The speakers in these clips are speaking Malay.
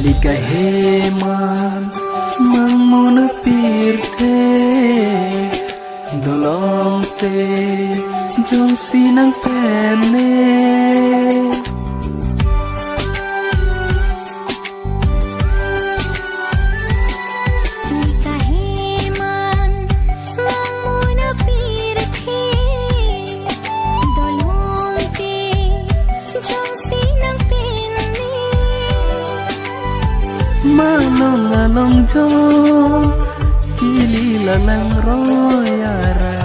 Likaheman mang muna pirte dolong te jong sinang pene Malong along jong kili lalang royara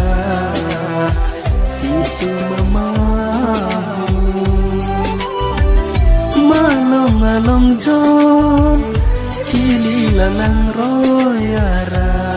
itu mama malong along jong kili lalang royara